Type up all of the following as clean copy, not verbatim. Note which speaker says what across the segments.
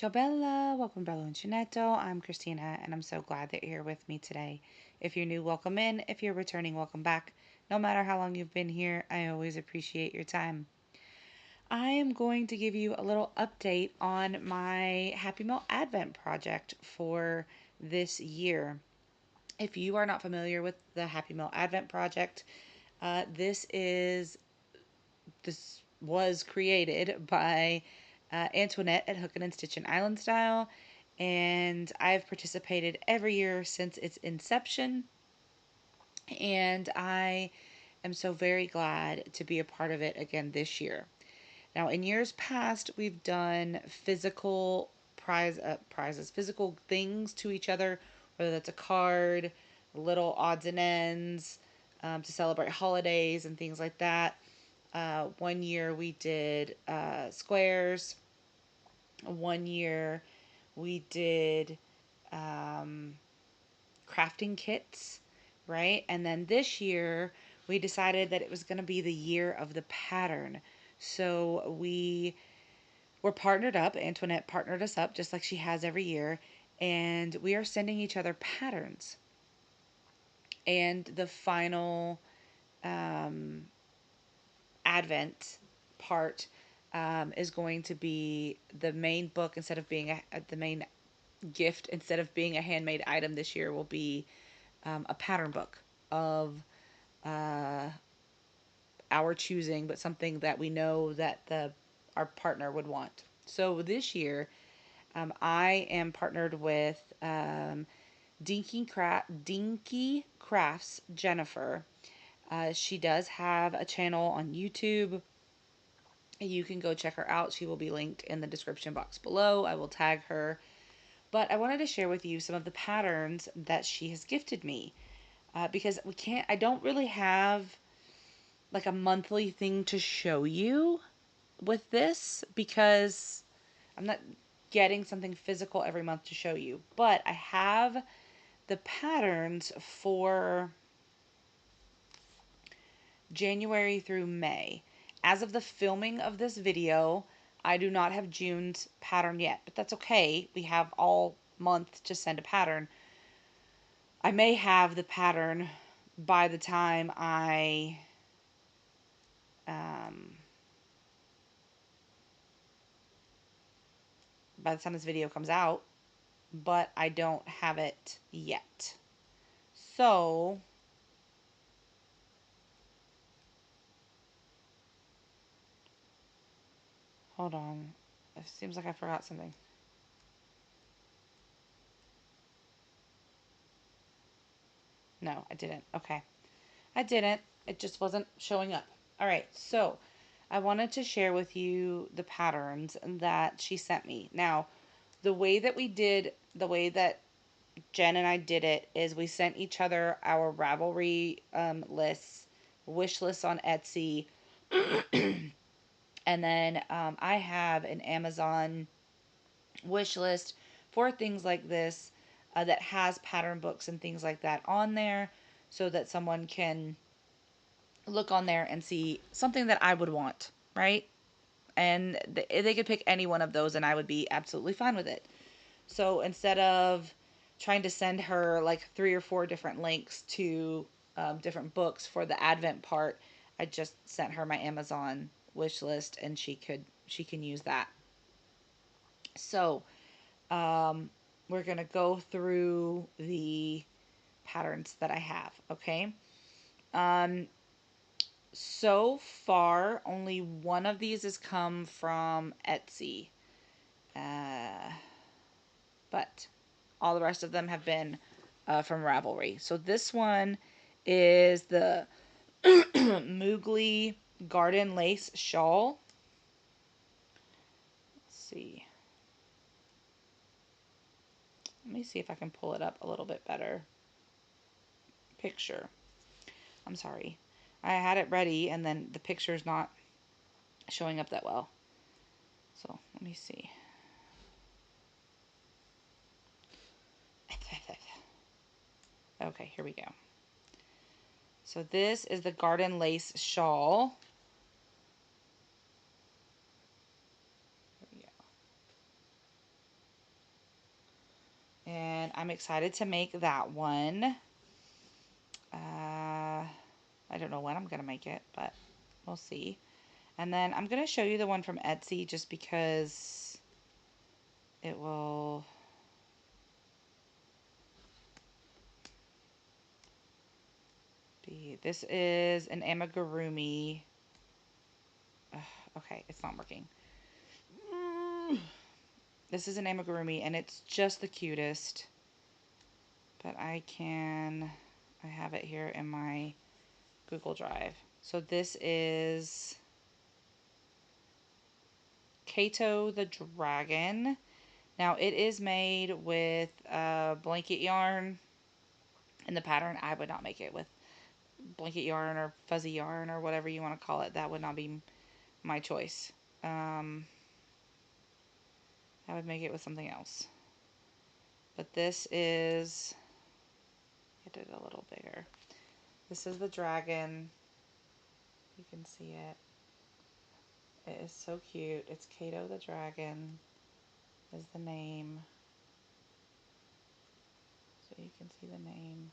Speaker 1: Ciao Bella, welcome Bello and Antionette. I'm Christina and I'm so glad that you're here with me today. If you're new, welcome in. If you're returning, welcome back. No matter how long you've been here, I always appreciate your time. I am going to give you a little update on my Happy Meal Advent project for this year. If you are not familiar with the Happy Meal Advent project, this was created by Antoinette at Hookin' and Stitchin' Island Style, and I've participated every year since its inception, and I am so very glad to be a part of it again this year. Now, in years past, we've done physical prizes, physical things to each other, whether that's a card, little odds and ends to celebrate holidays and things like that. One year we did squares. One year we did um, crafting kits, right? And then this year we decided that it was going to be the year of the pattern. So we were partnered up. Antoinette partnered us up just like she has every year. And we are sending each other patterns. And the final um, Advent part is going to be the main book instead of being the main gift instead of being a handmade item this year will be a pattern book of uh, our choosing, but something that we know that our partner would want. So this year, I am partnered with Dinky Crafts Jennifer. She does have a channel on YouTube. You can go check her out. She will be linked in the description box below. I will tag her. But I wanted to share with you some of the patterns that she has gifted me because I don't really have like a monthly thing to show you with this because I'm not getting something physical every month to show you. But I have the patterns for January through May. As of the filming of this video, I do not have June's pattern yet, but that's okay. We have all month to send a pattern. I may have the pattern by the time um, by the time this video comes out, but I don't have it yet. So, hold on. It seems like I forgot something. No, I didn't. Okay. I didn't. It just wasn't showing up. All right. So, I wanted to share with you the patterns that she sent me. Now, the way that Jen and I did it is we sent each other our Ravelry lists, wish lists on Etsy, and then I have an Amazon wish list for things like this that has pattern books and things like that on there so that someone can look on there and see something that I would want, right? And they could pick any one of those and I would be absolutely fine with it. So instead of trying to send her like 3 or 4 different links to different books for the Advent part, I just sent her my Amazon wish list and she can use that. So we're gonna go through the patterns that I have. Okay. Um, so far, only one of these has come from Etsy, uh, but all the rest of them have been from Ravelry. So this one is the Moogly Garden Lace Shawl. Let's see. Let me see if I can pull it up a little bit better. Picture. I'm sorry. I had it ready and then the picture's not showing up that well. So let me see. Okay, here we go. So this is the Garden Lace Shawl. There we go. I'm excited to make that one. I don't know when I'm going to make it, but we'll see. And then I'm going to show you the one from Etsy just because it will be. This is an amigurumi. Ugh, okay, it's not working. This is an amigurumi and it's just the cutest. But I have it here in my Google Drive. So this is Kato the Dragon. Now it is made with blanket yarn. In the pattern, I would not make it with blanket yarn or fuzzy yarn or whatever you want to call it. That would not be my choice. I would make it with something else. But this is, get it a little bigger. This is the dragon. You can see it. It is so cute. It's Kato the Dragon is the name. So you can see the name.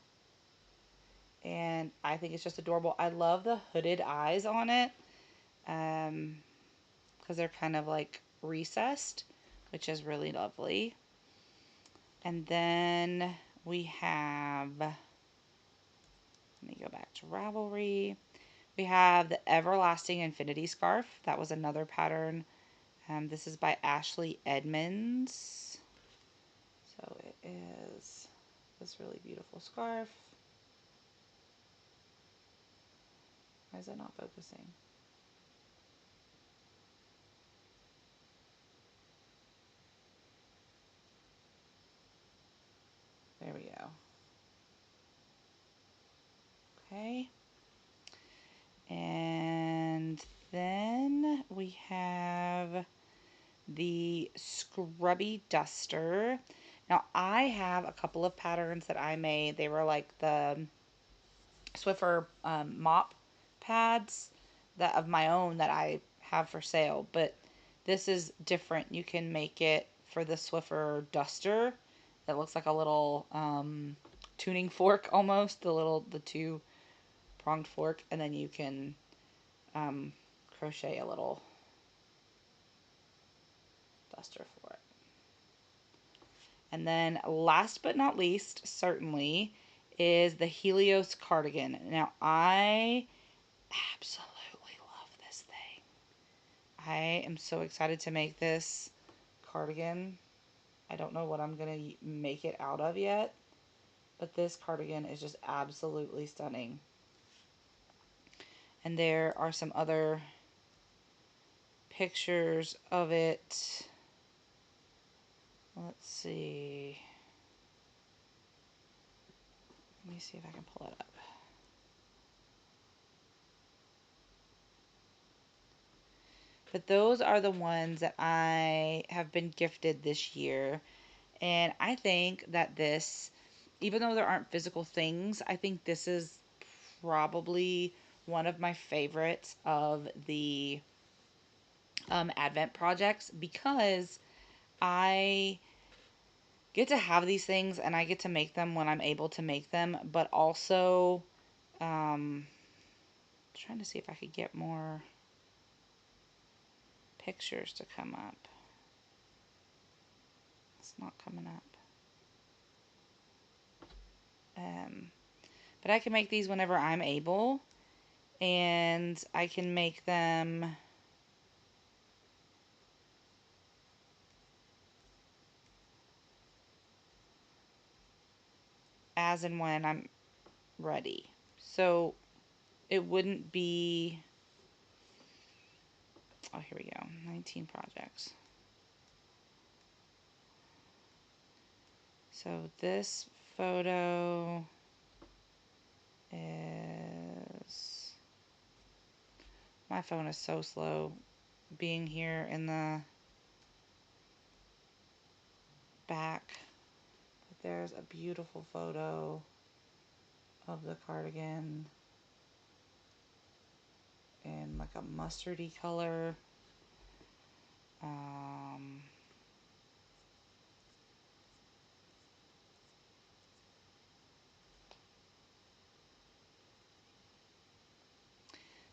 Speaker 1: And I think it's just adorable. I love the hooded eyes on it. Because they're kind of like recessed, which is really lovely. And then we have, let me go back to Ravelry. We have the Everlasting Infinity Scarf. That was another pattern. This is by Ashley Edmonds. So it is this really beautiful scarf. Why is it not focusing? There we go. Okay. And then we have the Scrubby Duster. Now I have a couple of patterns that I made. They were like the Swiffer mop pads that of my own that I have for sale, but this is different. You can make it for the Swiffer Duster. It looks like a little tuning fork almost, the two pronged fork, and then you can crochet a little duster for it. And then last but not least, certainly, is the Helios cardigan. Now, I absolutely love this thing. I am so excited to make this cardigan. I don't know what I'm going to make it out of yet, but this cardigan is just absolutely stunning. And there are some other pictures of it. Let's see. Let me see if I can pull it up. But those are the ones that I have been gifted this year. And I think that this, even though there aren't physical things, I think this is probably one of my favorites of the Advent projects because I get to have these things and I get to make them when I'm able to make them, but also trying to see if I could get more pictures to come up. It's not coming up. But I can make these whenever I'm able, and I can make them as and when I'm ready. So it wouldn't be, oh, here we go, 19 projects. So this photo is, my phone is so slow being here in the back. But there's a beautiful photo of the cardigan in like a mustardy color.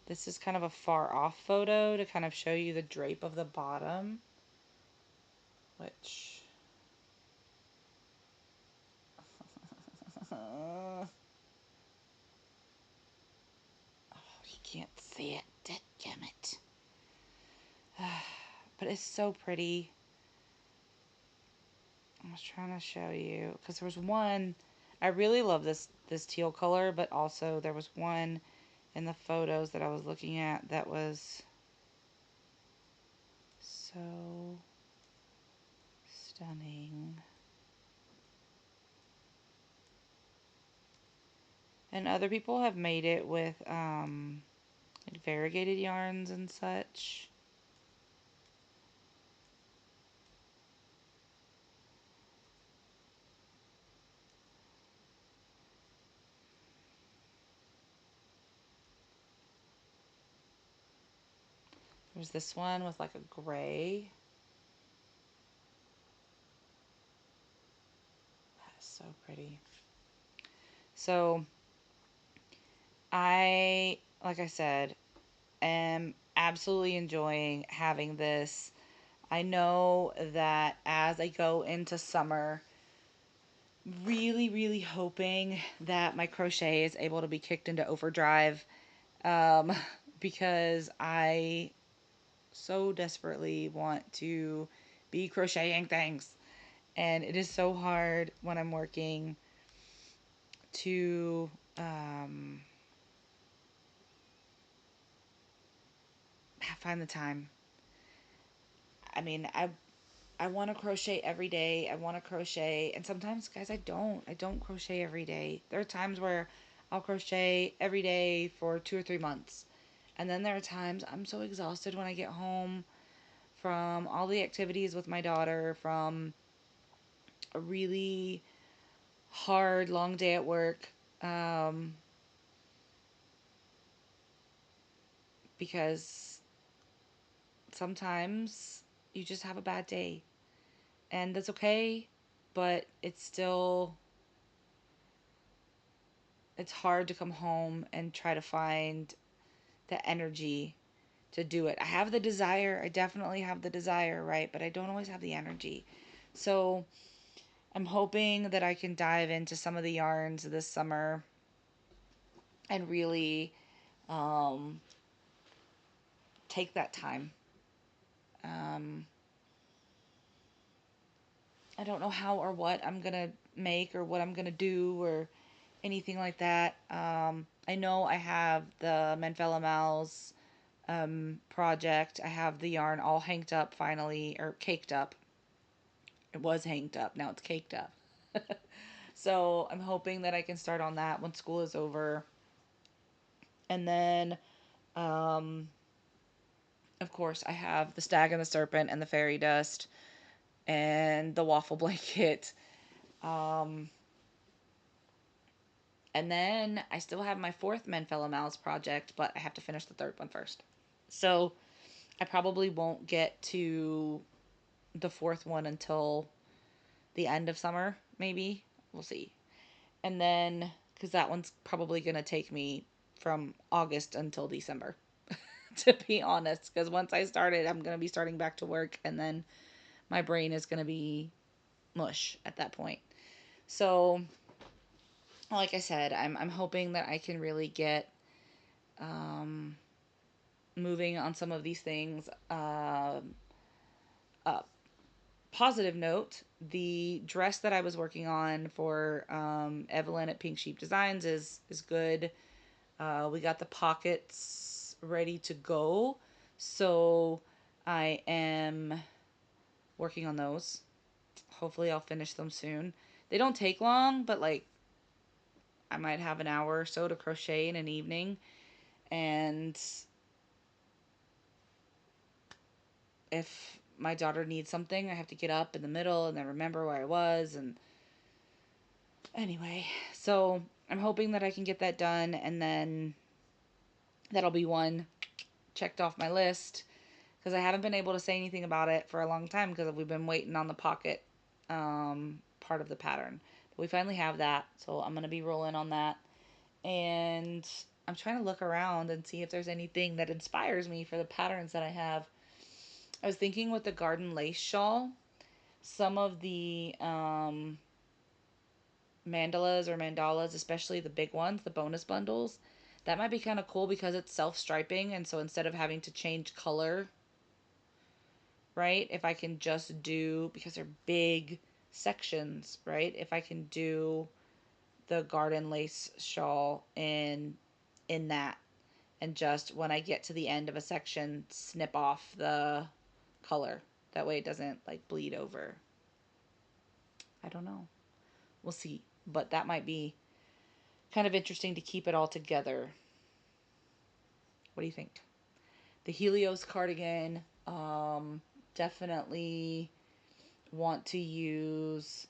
Speaker 1: This is kind of a far off photo to kind of show you the drape of the bottom, which oh, you can't see it. Dadgummit. But it's so pretty. I was trying to show you because there was one. I really love this teal color, but also there was one in the photos that I was looking at that was so stunning. And other people have made it with like variegated yarns and such. There's this one with like a gray. That's so pretty. So like I said, am absolutely enjoying having this. I know that as I go into summer, really, really hoping that my crochet is able to be kicked into overdrive, um, because I so desperately want to be crocheting things. And it is so hard when I'm working to find the time. I mean, I want to crochet every day. I want to crochet, and sometimes, guys, I don't. I don't crochet every day. There are times where I'll crochet every day for 2 or 3 months, and then there are times I'm so exhausted when I get home from all the activities with my daughter, from a really hard long day at work, um, because sometimes you just have a bad day, and that's okay, but it's hard to come home and try to find the energy to do it. I have the desire, I definitely have the desire, right? But I don't always have the energy. So I'm hoping that I can dive into some of the yarns this summer and really um, take that time. Um, I don't know how or what I'm going to make or what I'm going to do or anything like that. I know I have the Manfella Mal's project. I have the yarn all hanged up finally, or caked up. It was hanged up, now it's caked up. So I'm hoping that I can start on that when school is over. And then, um, of course, I have the Stag and the Serpent and the Fairy Dust and the Waffle Blanket. Um, and then I still have my fourth Menfella Mouse project, but I have to finish the third one first. So I probably won't get to the fourth one until the end of summer, maybe. We'll see. And then, because that one's probably going to take me from August until December, to be honest. Because once I started, I'm going to be starting back to work, and then my brain is going to be mush at that point. So, like I said, I'm hoping that I can really get um, moving on some of these things. Positive note, the dress that I was working on for Evelyn at Pink Sheep Designs is good. We got the pockets ready to go, so I am working on those. Hopefully, I'll finish them soon. They don't take long, but like I might have an hour or so to crochet in an evening, and if my daughter needs something, I have to get up in the middle and then remember where I was. And anyway, so I'm hoping that I can get that done, and then that'll be one checked off my list, because I haven't been able to say anything about it for a long time because we've been waiting on the pocket part of the pattern. But we finally have that, so I'm going to be rolling on that. And I'm trying to look around and see if there's anything that inspires me for the patterns that I have. I was thinking with the garden lace shawl, some of the mandalas, especially the big ones, the bonus bundles, that might be kind of cool because it's self striping. And so instead of having to change color, right, if I can just do, because they're big sections, right, if I can do the garden lace shawl in that, and just when I get to the end of a section, snip off the color. That way it doesn't like bleed over. I don't know. We'll see. But that might be kind of interesting to keep it all together. What do you think? The Helios cardigan, definitely want to use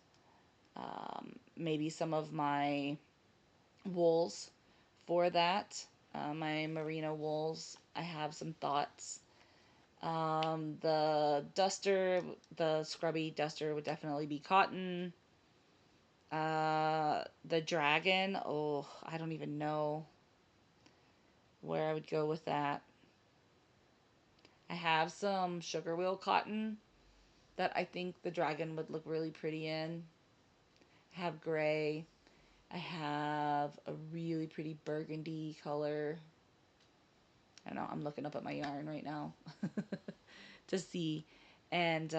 Speaker 1: maybe some of my wools for that. My merino wools. I have some thoughts. The duster, the scrubby duster would definitely be cotton. The dragon, oh, I don't even know where I would go with that. I have some sugar wheel cotton that I think the dragon would look really pretty in. I have gray. I have a really pretty burgundy color. I don't know, I'm looking up at my yarn right now to see. And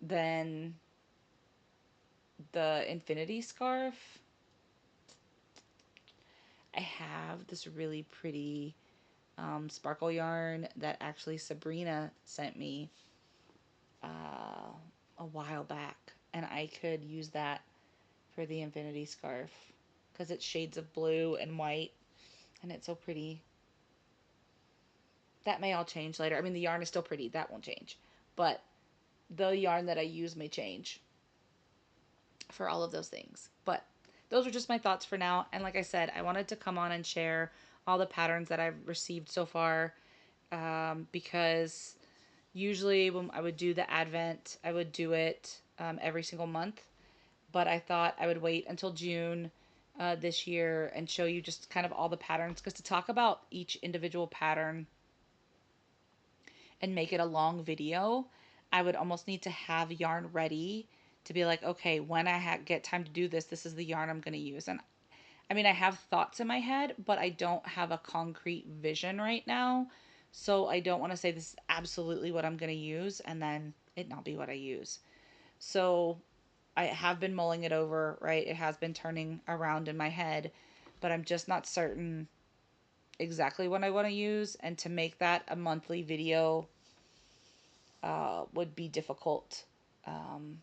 Speaker 1: then the infinity scarf. I have this really pretty sparkle yarn that actually Sabrina sent me a while back, and I could use that for the infinity scarf because it's shades of blue and white, and it's so pretty. That may all change later. I mean, the yarn is still pretty, that won't change, but the yarn that I use may change for all of those things. But those are just my thoughts for now. And like I said, I wanted to come on and share all the patterns that I've received so far, because usually when I would do the Advent, I would do it every single month. But I thought I would wait until June this year and show you just kind of all the patterns. Because to talk about each individual pattern and make it a long video, I would almost need to have yarn ready to be like, okay, when I get time to do this, this is the yarn I'm going to use. And I mean, I have thoughts in my head, but I don't have a concrete vision right now. So I don't want to say this is absolutely what I'm going to use and then it not be what I use. So I have been mulling it over, right? It has been turning around in my head, but I'm just not certain exactly what I want to use. And to make that a monthly video would be difficult, um,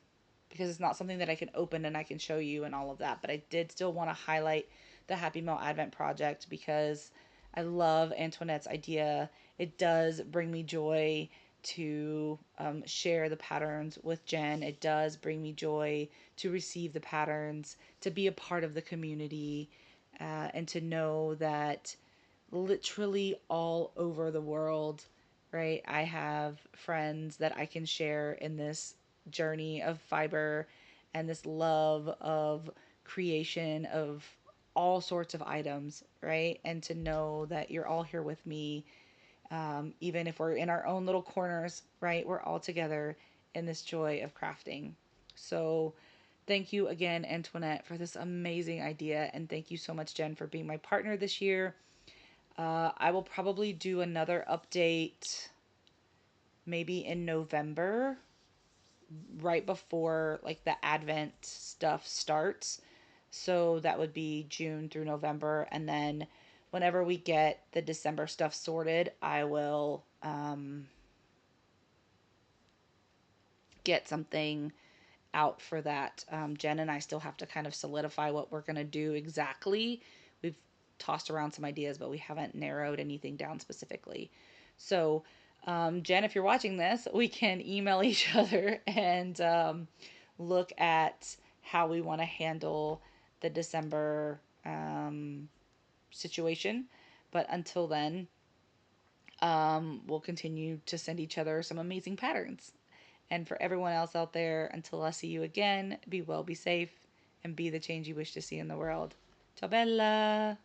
Speaker 1: because it's not something that I can open and I can show you and all of that. But I did still want to highlight the Happy Mail Advent project because I love Antoinette's idea. It does bring me joy to share the patterns with Jen. It does bring me joy to receive the patterns, to be a part of the community, and to know that literally all over the world, right? I have friends that I can share in this journey of fiber and this love of creation of all sorts of items, right? And to know that you're all here with me, even if we're in our own little corners, right? We're all together in this joy of crafting. So, thank you again, Antoinette, for this amazing idea. And thank you so much, Jen, for being my partner this year. I will probably do another update maybe in November, right before like the Advent stuff starts. So that would be June through November. And then whenever we get the December stuff sorted, I will get something out for that. Jen and I still have to kind of solidify what we're going to do exactly. We've tossed around some ideas, but we haven't narrowed anything down specifically. So, Jen, if you're watching this, we can email each other and look at how we want to handle the December situation. But until then, we'll continue to send each other some amazing patterns. And for everyone else out there, until I see you again, be well, be safe, and be the change you wish to see in the world. Ciao, Bella!